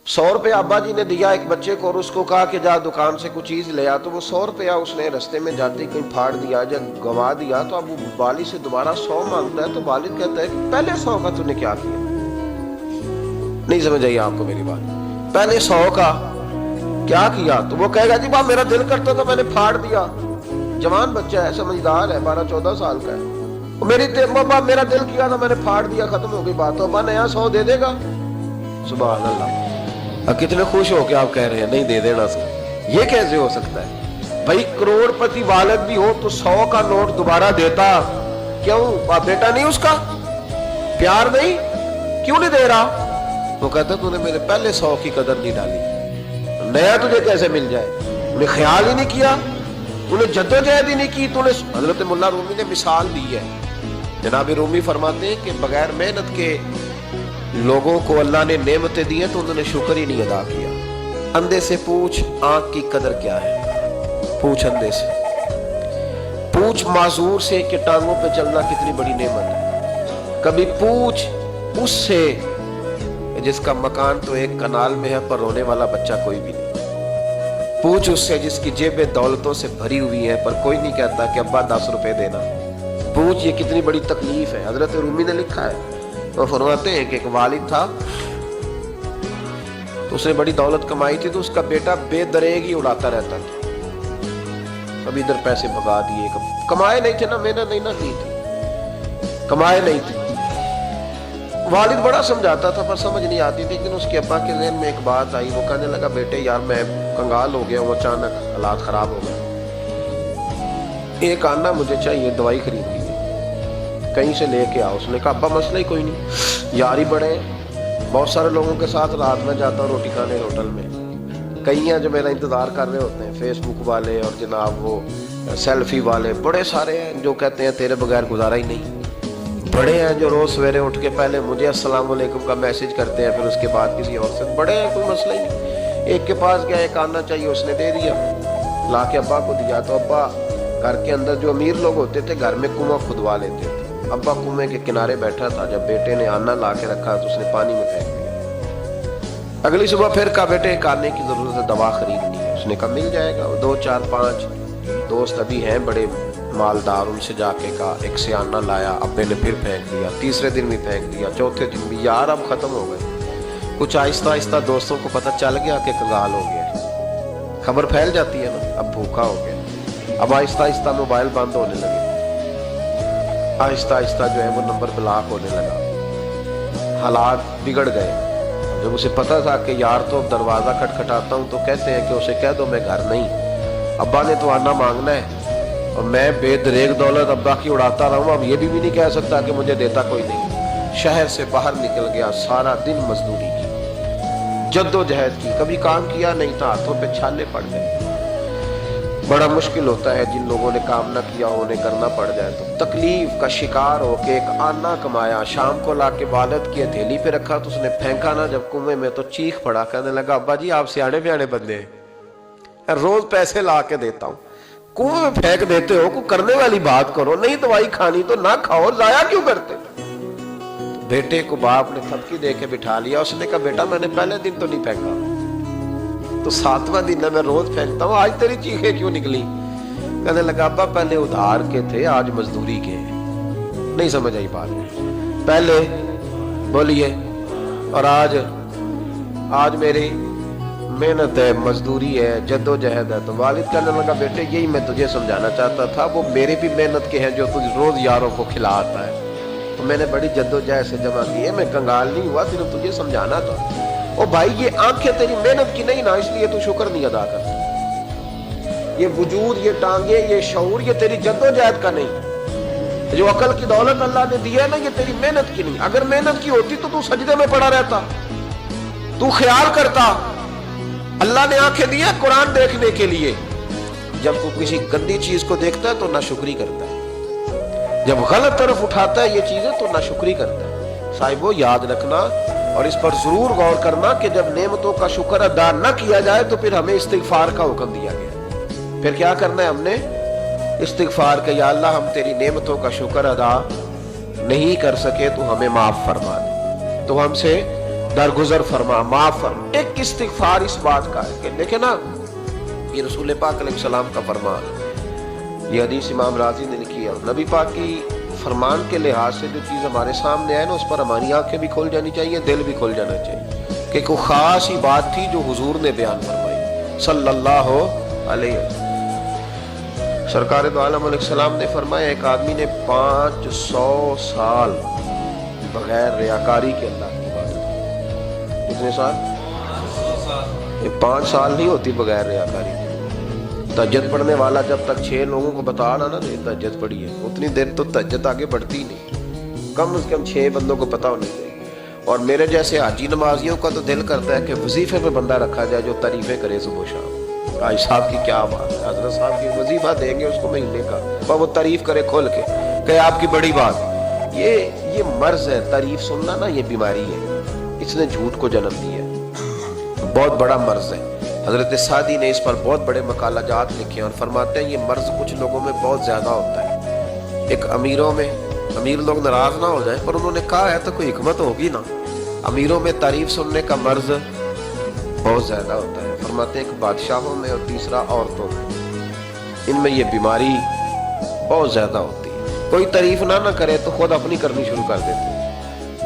100 रुपये अब्बा जी ने दिया एक बच्चे को और उसको कहा कि जा दुकान से कुछ चीज़ ले आ, तो वो 100 रुपया उसने रास्ते में जाते ही कहीं फाड़ दिया, जब गंवा दिया तो अब वो वालिद से दोबारा 100 मांगता है, तो वालिद कहता है कि पहले 100 का तूने क्या किया। नहीं समझ आई आपको मेरी बात? पहले 100 का क्या किया? तो वो कहेगा जी बाप मेरा दिल करता था मैंने फाड़ दिया। जवान बच्चा है, समझदार है, 12-14 साल का है, मेरी बाप मेरा दिल किया था मैंने फाड़ दिया, खत्म हो गई बात। तो अब्बा नया 100 दे देगा? सुभान अल्लाह। अब कितने खुश हो के आप कह रहे हैं नहीं दे देना सर, ये कैसे हो सकता है? भाई करोड़पति वालिद भी हो तो 100 का नोट दोबारा देता क्यों? बेटा नहीं उसका, प्यार नहीं, क्यों नहीं दे रहा? वो कहता तूने मेरे पहले 100 की कदर नहीं डाली, नया तुझे कैसे मिल जाए? तूने ख्याल ही नहीं किया, तूने जद्दोजहद ही नहीं की तूने। हजरत मुल्ला रूमी ने मिसाल दी है, जनाब रूमी फरमाते हैं कि बगैर मेहनत के लोगों को अल्लाह ने नेमतें दी हैं तो उन्होंने शुक्र ही नहीं अदा किया। अंधे से पूछ आंख की कदर क्या है, पूछ अंधे से, पूछ माजूर से कि टांगों पे चलना कितनी बड़ी नेमत है। कभी पूछ उससे जिसका मकान तो एक कनाल में है पर रोने वाला बच्चा कोई भी नहीं। पूछ उससे जिसकी जेबें दौलतों से भरी हुई है पर कोई नहीं कहता कि अब्बा 10 रुपए देना। पूछ ये कितनी बड़ी तकलीफ है। हजरत रूमी ने लिखा है, वो फरमाते हैं कि एक वालिद था तो उसने बड़ी दौलत कमाई थी, तो उसका बेटा बेदरेग ही उड़ाता रहता था। कभी इधर पैसे भगा दिए, कमाए नहीं थे ना, मेहनत नहीं ना की थी, कमाए नहीं थे। वालिद बड़ा समझाता था पर समझ नहीं आती थी। लेकिन उसके अब्बा के ज़हन में एक बात आई, वो कहने लगा बेटे यार मैं कंगाल हो गया हूँ, अचानक हालात खराब हो गए, एक आना मुझे चाहिए, दवाई खरीदनी है, कहीं से लेके आओ। उसने कहा अब्बा मसला ही कोई नहीं, यार ही बड़े, बहुत सारे लोगों के साथ रात में जाता हूँ रोटी खाने होटल में, कई हैं जो मेरा इंतज़ार कर रहे होते हैं, फेसबुक वाले और जनाब वो सेल्फी वाले, बड़े सारे हैं जो कहते हैं तेरे बगैर गुजारा ही नहीं, बड़े हैं जो रोज़ सवेरे उठ के पहले मुझे अस्सलाम वालेकुम का मैसेज करते हैं, फिर उसके बाद किसी और से, बड़े हैं, कोई मसला ही नहीं। एक के पास गया, एक आना चाहिए, उसने दे दिया, ला के अब्बा को दिया। तो अब्बा घर के अंदर जो अमीर लोग होते थे घर में कुआं खुदवा लेते थे, अब्बा कुएं के किनारे बैठा था, जब बेटे ने आना ला के रखा तो उसने पानी में फेंक दिया। अगली सुबह फिर कहा बेटे एक आने की ज़रूरत है, दवा खरीदनी है। उसने कहा मिल जाएगा। 2 4 5 दोस्त अभी हैं बड़े मालदार, उनसे जाके कहा, एक से आना लाया, अब्बे ने फिर फेंक दिया, तीसरे दिन भी फेंक दिया, चौथे दिन भी, यार अब ख़त्म हो गए। कुछ आहिस्ता आहिस्ता दोस्तों को पता चल गया कि कंगाल हो गया, खबर फैल जाती है ना, अब भूखा हो गया। अब आहिस्ता आहिस्ता मोबाइल बंद होने लगे, आहिस्ता आहिस्ता जो है वो नंबर ब्लॉक होने लगा, हालात बिगड़ गए। जब उसे पता था कि यार तो दरवाज़ा खटखटाता हूँ तो कहते हैं कि उसे कह दो मैं घर नहीं, अब्बा ने तो आना मांगना है और मैं बेदरेग दौलत अब्बा की उड़ाता रहा हूँ, अब ये भी नहीं कह सकता कि मुझे देता कोई नहीं। शहर से बाहर निकल गया, सारा दिन मजदूरी की, जद्दोजहद की, कभी काम किया नहीं था, हाथों पे छाले पड़ गए। बड़ा मुश्किल होता है जिन लोगों ने काम ना किया हो, उन्हें करना पड़ जाए तो। तकलीफ का शिकार होके एक आना कमाया, शाम को ला के वालिद की हथेली पे रखा तो उसने फेंका ना जब कुएं में तो चीख पड़ा, कहने लगा अब्बा जी आप सियाने ब्याने बंदे हैं, रोज पैसे ला के देता हूँ, कुएं में फेंक देते हो, को करने वाली बात करो, नहीं दवाई खानी तो ना खाओ, जाया क्यों करते? बेटे को बाप ने थपकी दे के बिठा लिया। उसने कहा बेटा मैंने पहले दिन तो नहीं फेंका, तो 7वां दिन है, मैं रोज फेंकता हूँ, आज तेरी चीखें क्यों निकली? कहने लगा अब्बा पहले उधार के थे, आज मजदूरी के। नहीं समझ आई बात? पहले बोलिए और आज मेरी मेहनत है, मजदूरी है, जद्दोजहद है। तो वालिद कहने लगा बेटे यही मैं तुझे समझाना चाहता था, वो मेरे भी मेहनत के हैं जो तुझ रोज यारों को खिलाता है, तो मैंने बड़ी जद्दोजहद से जमा की है, मैं कंगाल नहीं हुआ, सिर्फ तुझे समझाना था। ओ भाई ये आंखें तेरी मेहनत की नहीं ना, इसलिए तू शुक्र नहीं अदा करता। ये वजूद, ये टांगे, ये शऊर, ये तेरी जद्दोजहद का नहीं। जो अकल की दौलत अल्लाह ने दी है ना, ये तेरी मेहनत की नहीं। अगर मेहनत की होती तो तू सजदे में पड़ा रहता, तू ख्याल करता। अल्लाह ने आंखें दी है कुरान देखने के लिए, जब तू किसी गंदी चीज को देखता है तो नाशुक्री करता है, जब गलत तरफ उठाता है ये चीजें तो नाशुक्री करता है। साहिबो याद रखना और इस पर जरूर गौर करना कि जब नेमतों का शुक्र अदा न किया जाए तो फिर हमें इस्तिगफार का हुक्म दिया गया। फिर क्या करना है हमने? इस्तिगफार के, या अल्लाह हम तेरी नेमतों का शुक्र अदा नहीं कर सके तो हमें माफ फरमा दे। तो हमसे درگزر فرما، معاف فرما۔ ایک استغفار اس بات کا ہے کہ دیکھیں نا، یہ رسول پاک علیہ السلام کا فرمان، یہ حدیث امام راضی نے لکھی ہے، نبی پاک کی فرمان کے لحاظ سے جو چیز ہمارے سامنے آئے نا، اس پر ہماری آنکھیں بھی کھل جانی چاہیے، دل بھی کھل جانا چاہیے کہ کوئی خاص ہی بات تھی جو حضور نے بیان فرمائی صلی اللہ علیہ وسلم۔ سرکار دو عالم علیہ السلام نے فرمایا ایک آدمی نے 500 سال بغیر ریاکاری کے اللہ کی عبادت کی۔ کتنے سال؟ یہ 5 سال نہیں ہوتی بغیر ریاکاری کے۔ تہجد پڑھنے والا جب تک 6 لوگوں کو بتا رہا نا تہجد پڑھی ہے، اتنی دیر تو تہجد آگے بڑھتی نہیں، کم از کم 6 بندوں کو پتا ہونا چاہیے۔ اور میرے جیسے حاجی نمازیوں کا تو دل کرتا ہے کہ وظیفے پہ بندہ رکھا جائے جو تعریفیں کرے صبح و شام۔ حاجی صاحب کی کیا بات ہے، حضرت صاحب کی وظیفہ دیں گے اس کو مہینے کا، پر وہ تعریف کرے کھول کے کہ آپ کی بڑی بات۔ یہ مرض ہے، تعریف سننا نا، یہ بیماری ہے، اس نے جھوٹ کو جنم دیا ہے، بہت بڑا مرض ہے۔ حضرت سعدی نے اس پر بہت بڑے مقالہ جات لکھے ہیں اور فرماتے ہیں یہ مرض کچھ لوگوں میں بہت زیادہ ہوتا ہے۔ ایک امیروں میں، امیر لوگ ناراض نہ ہو جائیں پر انہوں نے کہا ہے تو کوئی حکمت ہوگی نا، امیروں میں تعریف سننے کا مرض بہت زیادہ ہوتا ہے۔ فرماتے ہیں ایک بادشاہوں میں اور تیسرا عورتوں میں، ان میں یہ بیماری بہت زیادہ ہوتی ہے۔ کوئی تعریف نہ کرے تو خود اپنی کرنی شروع کر دیتے ہیں،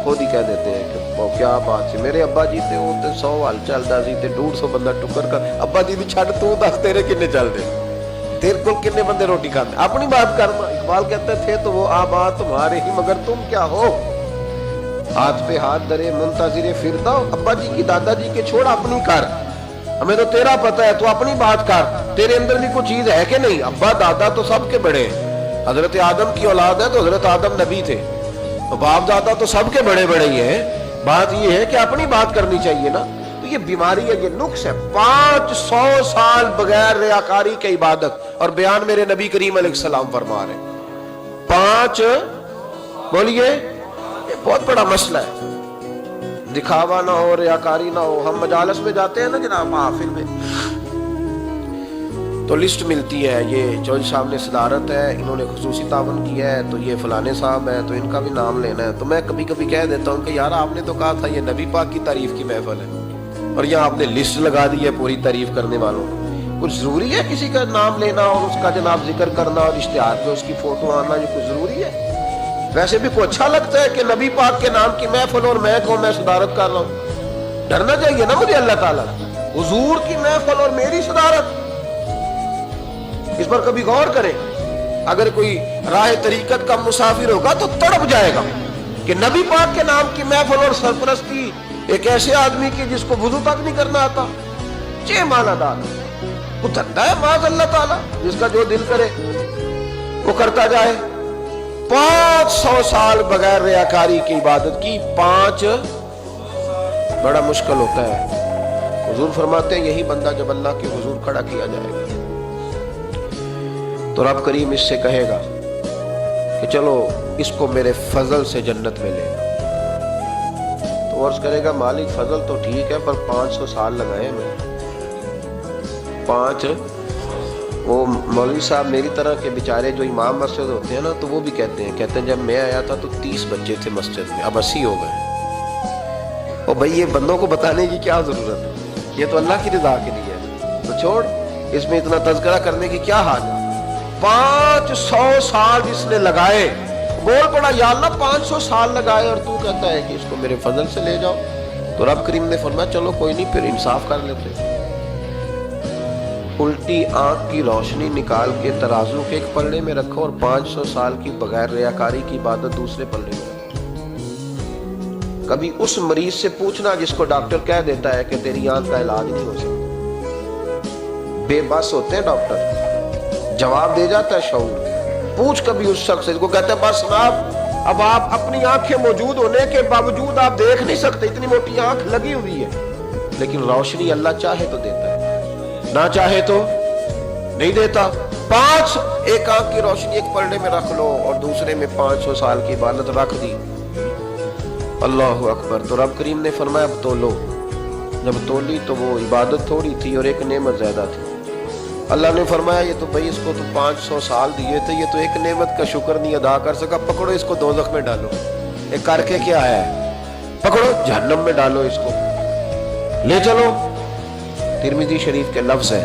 خود ہی کہہ دیتے ہیں کہ وہ کیا بات ہے، میرے ابا جی تے وہ تے 100 حال چلدا سی تے 150 بندہ ٹکر کر، ابا جی بھی چھڈ تو دس تیرے کنے چل دے، تیرے کول کنے بندے روٹی کھاندے، اپنی بات کرنا۔ اقبال کہتے تھے تو وہ آبا تمہارے ہی مگر تم کیا ہو، ہاتھ پہ ہاتھ درے منتظر فردا، ابا جی کی دادا جی کے چھوڑ اپنی کر، ہمیں تو تیرا پتہ ہے تو اپنی بات کر، تیرے اندر بھی کوئی چیز ہے کہ نہیں۔ ابا دادا تو سب کے بڑے ہیں، حضرت آدم کی اولاد ہے تو حضرت آدم نبی تھے، تو باپ دادا تو سب کے بڑے بڑے ہی ہیں، بات یہ ہے کہ اپنی بات کرنی چاہیے نا۔ تو یہ بیماری ہے، یہ نقص ہے، 500 سال بغیر ریاکاری کی عبادت، اور بیان میرے نبی کریم علیہ السلام فرما رہے ہیں 5، بولیے، یہ بہت بڑا مسئلہ ہے، دکھاوا نہ ہو، ریاکاری نہ ہو۔ ہم مجالس میں جاتے ہیں نا جناب، محافل میں تو لسٹ ملتی ہے، یہ چودھری صاحب نے صدارت ہے، انہوں نے خصوصی تعاون کیا ہے تو یہ فلانے صاحب ہے تو ان کا بھی نام لینا ہے، تو میں کبھی کبھی کہہ دیتا ہوں کہ یار آپ نے تو کہا تھا یہ نبی پاک کی تعریف کی محفل ہے، اور یہاں آپ نے لسٹ لگا دی ہے پوری تعریف کرنے والوں۔ کچھ ضروری ہے کسی کا نام لینا اور اس کا جناب ذکر کرنا اور اشتہار پہ اس کی فوٹو آنا، یہ کچھ ضروری ہے؟ ویسے بھی کوئی اچھا لگتا ہے کہ نبی پاک کے نام کی محفل اور میں کہوں میں صدارت کر رہا ہوں؟ ڈرنا چاہیے نا مجھے اللہ تعالیٰ، حضور کی محفل اور میری صدارت، اس پر کبھی غور کریں۔ اگر کوئی راہ طریقت کا مسافر ہوگا تو تڑپ جائے گا کہ نبی پاک کے نام کی محفل اور سرپرستی ایک ایسے آدمی کی جس کو وضو تک نہیں کرنا آتا، چھ مانا دار، وہ دھندا ہے معاذ اللہ تعالیٰ، جس کا جو دل کرے وہ کرتا جائے۔ 500 سال بغیر ریاکاری کی عبادت کی، 5 بڑا مشکل ہوتا ہے۔ حضور فرماتے ہیں یہی بندہ جب اللہ کے حضور کھڑا کیا جائے گا تو رب کریم اس سے کہے گا کہ چلو اس کو میرے فضل سے جنت میں لے گا، تو عرض کرے گا مالک فضل تو ٹھیک ہے پر 500 سال لگائے میں، 5۔ وہ مولوی صاحب میری طرح کے بیچارے جو امام مسجد ہوتے ہیں نا تو وہ بھی کہتے ہیں جب میں آیا تھا تو 30 بچے تھے مسجد میں، اب 80 ہو گئے۔ اور بھائی یہ بندوں کو بتانے کی کیا ضرورت ہے، یہ تو اللہ کی رضا کے لیے ہے، تو چھوڑ اس میں اتنا تذکرہ کرنے کی کیا حال ہے۔ 500 سال جس نے لگائے، بول پڑا یا اللہ 500 سال لگائے اور تو کہتا ہے کہ اس کو میرے فضل سے لے جاؤ، تو رب کریم نے فرمایا چلو کوئی نہیں، پھر انصاف کر لیتے، الٹی آنکھ کی روشنی نکال کے ترازو کے ایک پلڑے میں رکھو اور 500 سال کی بغیر ریاکاری کی عبادت دوسرے پلڑے میں رکھو۔ کبھی اس مریض سے پوچھنا جس کو ڈاکٹر کہہ دیتا ہے کہ تیری آنکھ کا علاج نہیں ہو سکتا، بے بس ہوتے ہیں ڈاکٹر، جواب دے جاتا ہے شعور۔ پوچھ کبھی اس شخص سے کو کہتے ہیں بس جناب اب آپ اپنی آنکھیں موجود ہونے کے باوجود آپ دیکھ نہیں سکتے، اتنی موٹی آنکھ لگی ہوئی ہے، لیکن روشنی اللہ چاہے تو دیتا ہے، نہ چاہے تو نہیں دیتا۔ 5 ایک آنکھ کی روشنی ایک پلڑے میں رکھ لو اور دوسرے میں 500 سال کی عبادت رکھ دی، اللہ اکبر۔ تو رب کریم نے فرمایا اب تولو، جب تولی تو وہ عبادت تھوڑی تھی اور ایک نعمت زیادہ تھی۔ اللہ نے فرمایا یہ تو بھائی اس کو تو 500 سال دیے تھے، یہ تو ایک نعمت کا شکر نہیں ادا کر سکا، پکڑو اس کو دوزخ میں ڈالو۔ یہ کر کے کیا ہے؟ पकड़ो जहन्नम में डालो, इसको ले चलो। तिरमिजी शरीफ के लफ्ज है,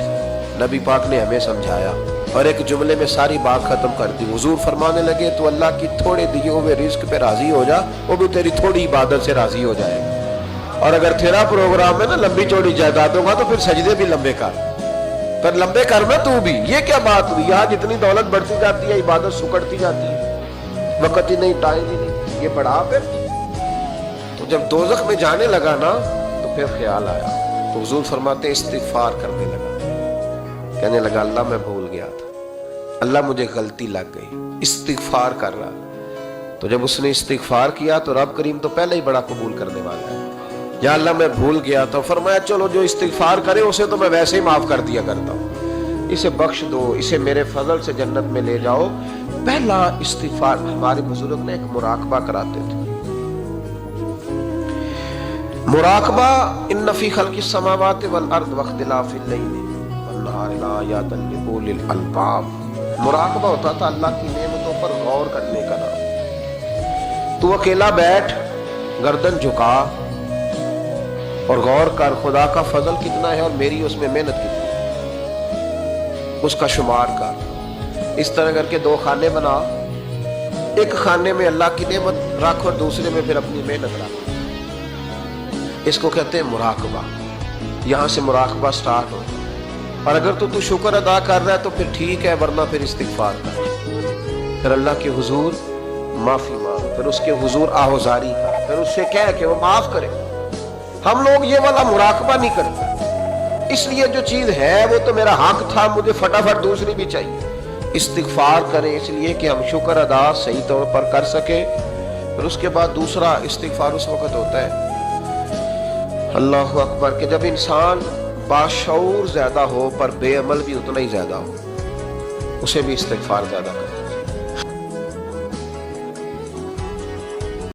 नबी पाक ने हमें समझाया और एक जुमले में सारी बात खत्म कर दी। हुजूर फरमाने लगे तो अल्लाह की थोड़े दिए हुए रिस्क पे राजी हो जा, वो भी तेरी थोड़ी इबादत से राजी हो जाएगा। और अगर तेरा प्रोग्राम है ना लंबी चौड़ी जायदादों का, तो फिर सजदे भी लंबे कर, पर लंबे करना तू भी। ये क्या बात हुई, यहाँ जितनी दौलत बढ़ती जाती है इबादत सुकड़ती जाती है, वक्त ही नहीं, टाइम ही नहीं, ये बढ़ा फिर। तो जब दोज़ख में जाने लगा ना तो फिर ख्याल आया, तो हुजूर फरमाते इस्तिगफार करने लगा, कहने लगा अल्लाह मैं भूल गया था, अल्लाह मुझे गलती लग गई, इस्तिगफार कर रहा। तो जब उसने इस्तिगफार किया तो रब करीम तो पहले ही बड़ा कबूल करने वाला है। या अल्लाह मैं भूल गया, तो फरमाया चलो जो इस्तिगफार करे उसे तो मैं वैसे ही माफ कर दिया करता हूँ, इसे बख्श दो, इसे मेरे फजल से जन्नत में ले जाओ। पहला इस्तिगफार हमारे बुजुर्ग ने एक मुराकबा कराते थे। मुराकबा इन्न फी खल्क़िस समावाति वल अर्द वख्तिलाफिल लैली वन नहारि लआयातिन लिउलिल अलबाब। मुराकबा होता था अल्लाह की नेमतों पर गौर करने का नाम। तू अकेला बैठ, गर्दन झुका और गौर कर खुदा का फजल कितना है और मेरी उसमें मेहनत कितनी है, उसका शुमार कर। इस तरह करके दो खाने बना, एक खाने में अल्लाह की नेमत रख और दूसरे में फिर अपनी मेहनत रख। इसको कहते हैं मुराकबा। यहां से मुराकबा स्टार्ट हो। और अगर तू शुक्र अदा कर रहा है तो फिर ठीक है, वरना फिर इस्तिगफार कर, फिर अल्लाह के हुजूर माफी मांग, फिर उसके हुजूर आहोजारी कर, फिर उससे कह के वो माफ करे। हम लोग ये वाला मुराकबा नहीं करते, इसलिए जो चीज है वो तो मेरा हक था, मुझे फटाफट दूसरी भी चाहिए। इस्तिगफार करें इसलिए कि हम शुक्र अदा सही तौर पर कर सके। फिर उसके बाद दूसरा इस्तिगफार उस वक्त होता है अल्लाह अकबर, कि जब इंसान बाशऊर ज्यादा हो पर बेअमल भी उतना ही ज्यादा हो, उसे भी इस्तिगफार ज्यादा करे।